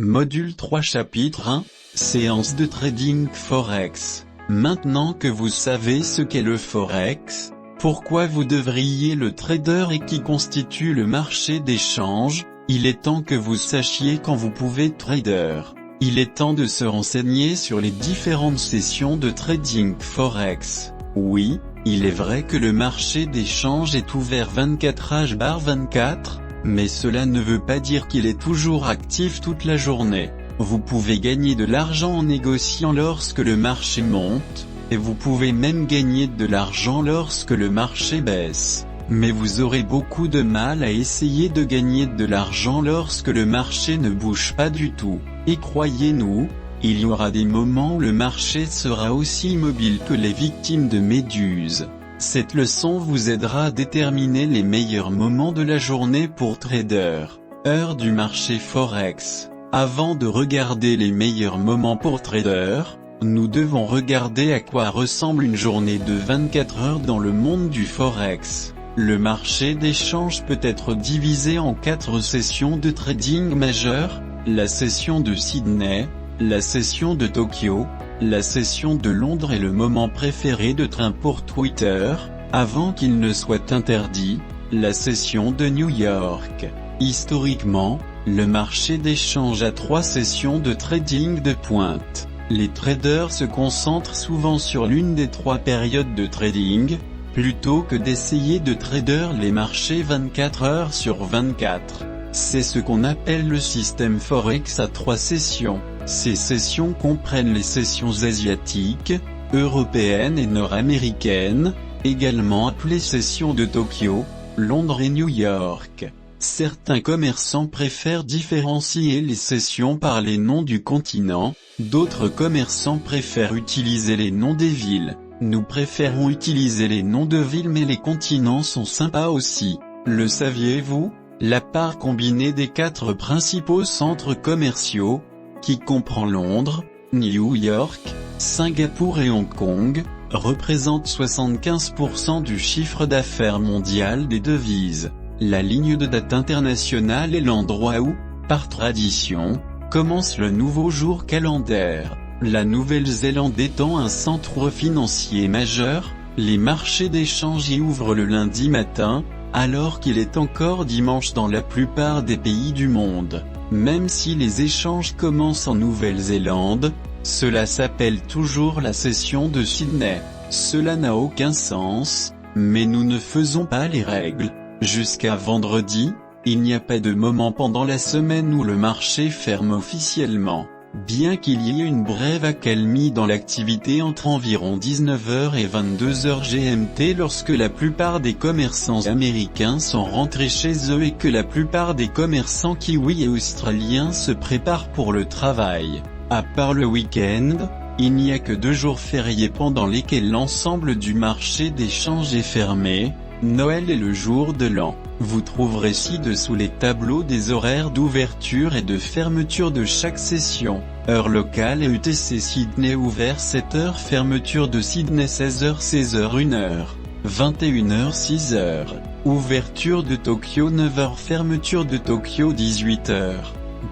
Module 3 Chapitre 1, Séance de trading Forex. Maintenant que vous savez ce qu'est le Forex, pourquoi vous devriez le trader et qui constitue le marché d'échange, il est temps que vous sachiez quand vous pouvez trader. Il est temps de se renseigner sur les différentes sessions de trading Forex. Oui, il est vrai que le marché d'échange est ouvert 24h/24, mais cela ne veut pas dire qu'il est toujours actif toute la journée. Vous pouvez gagner de l'argent en négociant lorsque le marché monte, et vous pouvez même gagner de l'argent lorsque le marché baisse. Mais vous aurez beaucoup de mal à essayer de gagner de l'argent lorsque le marché ne bouge pas du tout. Et croyez-nous, il y aura des moments où le marché sera aussi immobile que les victimes de méduses. Cette leçon vous aidera à déterminer les meilleurs moments de la journée pour trader. Heure du marché Forex. Avant de regarder les meilleurs moments pour trader, nous devons regarder à quoi ressemble une journée de 24 heures dans le monde du Forex. Le marché d'échange peut être divisé en 4 sessions de trading majeures: la session de Sydney, la session de Tokyo, la session de Londres et le moment préféré de train pour Twitter, avant qu'il ne soit interdit, la session de New York. Historiquement, le marché d'échange a 3 sessions de trading de pointe. Les traders se concentrent souvent sur l'une des 3 périodes de trading, plutôt que d'essayer de trader les marchés 24 heures sur 24. C'est ce qu'on appelle le système Forex à 3 sessions. Ces sessions comprennent les sessions asiatiques, européennes et nord-américaines, également appelées sessions de Tokyo, Londres et New York. Certains commerçants préfèrent différencier les sessions par les noms du continent, d'autres commerçants préfèrent utiliser les noms des villes. Nous préférons utiliser les noms de villes, mais les continents sont sympas aussi. Le saviez-vous? La part combinée des 4 principaux centres commerciaux, qui comprend Londres, New York, Singapour et Hong Kong, représente 75% du chiffre d'affaires mondial des devises. La ligne de date internationale est l'endroit où, par tradition, commence le nouveau jour calendaire. La Nouvelle-Zélande étant un centre financier majeur, les marchés d'échange y ouvrent le lundi matin, alors qu'il est encore dimanche dans la plupart des pays du monde. Même si les échanges commencent en Nouvelle-Zélande, cela s'appelle toujours la session de Sydney. Cela n'a aucun sens, mais nous ne faisons pas les règles. Jusqu'à vendredi, il n'y a pas de moment pendant la semaine où le marché ferme officiellement. Bien qu'il y ait une brève accalmie dans l'activité entre environ 19h et 22h GMT lorsque la plupart des commerçants américains sont rentrés chez eux et que la plupart des commerçants kiwis et australiens se préparent pour le travail. À part le week-end, il n'y a que 2 jours fériés pendant lesquels l'ensemble du marché d'échange est fermé, Noël et le jour de l'an. Vous trouverez ci-dessous les tableaux des horaires d'ouverture et de fermeture de chaque session. Heure locale et UTC Sydney ouvert 7h, fermeture de Sydney 16h 1h, 21h 6h. Ouverture de Tokyo 9h, fermeture de Tokyo 18h,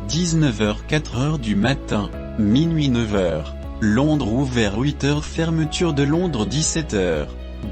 19h 4h du matin, minuit 9h. Londres ouvert 8h, fermeture de Londres 17h,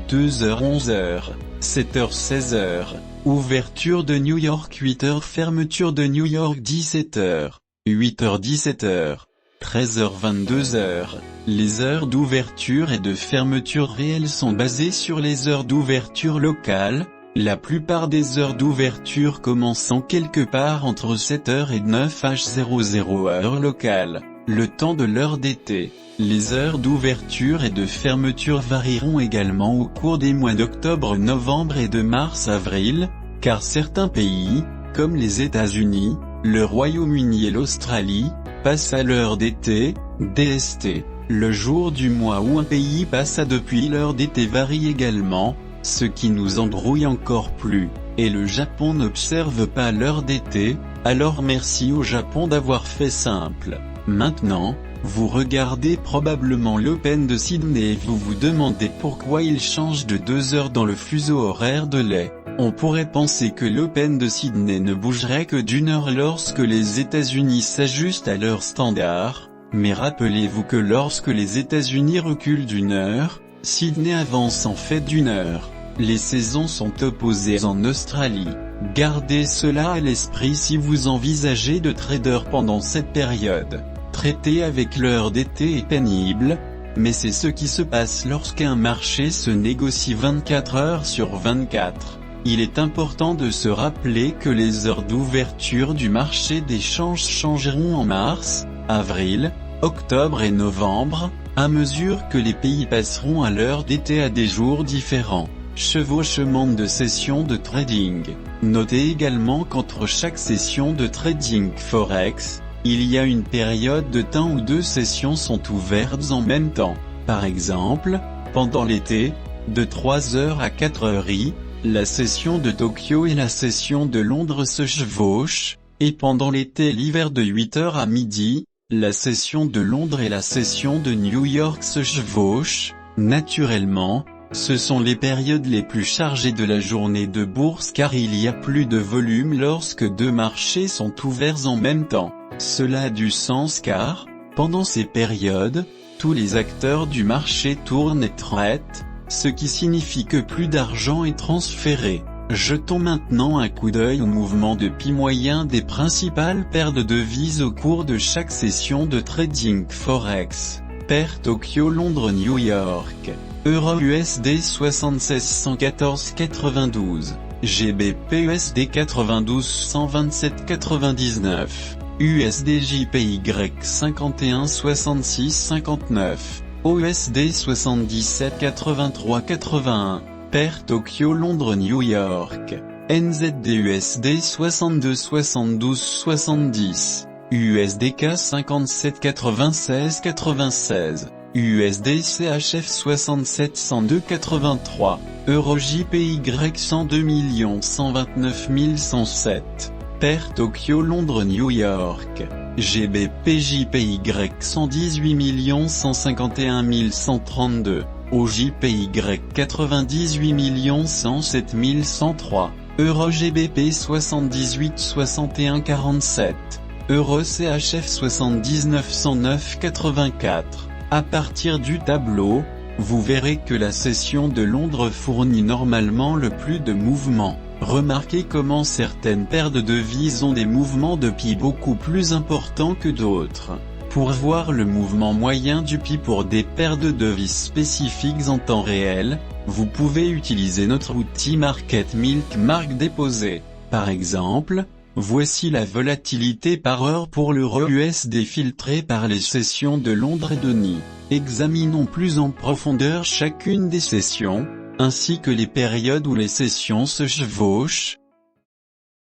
2h 11h, 7h 16h. Ouverture de New York 8h, fermeture de New York 17h, 8h 17h, 13h 22h. Les heures d'ouverture et de fermeture réelles sont basées sur les heures d'ouverture locales, la plupart des heures d'ouverture commençant quelque part entre 7h et 9h00 heure locale, le temps de l'heure d'été. Les heures d'ouverture et de fermeture varieront également au cours des mois d'octobre, novembre et de mars-avril, car certains pays, comme les États-Unis, le Royaume-Uni et l'Australie, passent à l'heure d'été, DST. Le jour du mois où un pays passe à depuis l'heure d'été varie également, ce qui nous embrouille encore plus. Et le Japon n'observe pas l'heure d'été, alors merci au Japon d'avoir fait simple. Maintenant, vous regardez probablement l'Open de Sydney et vous vous demandez pourquoi il change de 2 heures dans le fuseau horaire de lait. On pourrait penser que l'Open de Sydney ne bougerait que d'1 heure lorsque les États-Unis s'ajustent à leur standard, mais rappelez-vous que lorsque les États-Unis reculent d'1 heure, Sydney avance en fait d'1 heure. Les saisons sont opposées en Australie. Gardez cela à l'esprit si vous envisagez de trader pendant cette période. Traiter avec l'heure d'été est pénible, mais c'est ce qui se passe lorsqu'un marché se négocie 24 heures sur 24. Il est important de se rappeler que les heures d'ouverture du marché des changes changeront en mars, avril, octobre et novembre, à mesure que les pays passeront à l'heure d'été à des jours différents. Chevauchement de session de trading. Notez également qu'entre chaque session de trading Forex, il y a une période de temps où 2 sessions sont ouvertes en même temps. Par exemple, pendant l'été, de 3h à 4h, la session de Tokyo et la session de Londres se chevauchent, et pendant l'été et l'hiver de 8h à midi, la session de Londres et la session de New York se chevauchent. Naturellement, ce sont les périodes les plus chargées de la journée de bourse car il y a plus de volume lorsque 2 marchés sont ouverts en même temps. Cela a du sens car, pendant ces périodes, tous les acteurs du marché tournent et traitent, ce qui signifie que plus d'argent est transféré. Jetons maintenant un coup d'œil au mouvement de prix moyen des principales paires de devises au cours de chaque session de trading Forex. Paire Tokyo Londres New York. Euro USD 76 114 92. GBP USD 92 127 99. USD JPY 51 66 59. USD 77 83 81. Paire Tokyo Londres New York. NZD USD 62 72 70. USDK 57 96 96. USD CHF 67 102 83. Euro JPY 102 129 107. Paire Tokyo Londres New York. GBP JPY 118 151 132. OJPY 98 107 103. Euro GBP 78 61 47. Euro CHF 79 109 84. À partir du tableau, vous verrez que la session de Londres fournit normalement le plus de mouvements. Remarquez comment certaines paires de devises ont des mouvements de prix beaucoup plus importants que d'autres. Pour voir le mouvement moyen du prix pour des paires de devises spécifiques en temps réel, vous pouvez utiliser notre outil Market Milk Mark Déposé. Par exemple, voici la volatilité par heure pour l'euro USD filtré par les sessions de Londres et de Nice. Examinons plus en profondeur chacune des sessions, ainsi que les périodes où les sessions se chevauchent,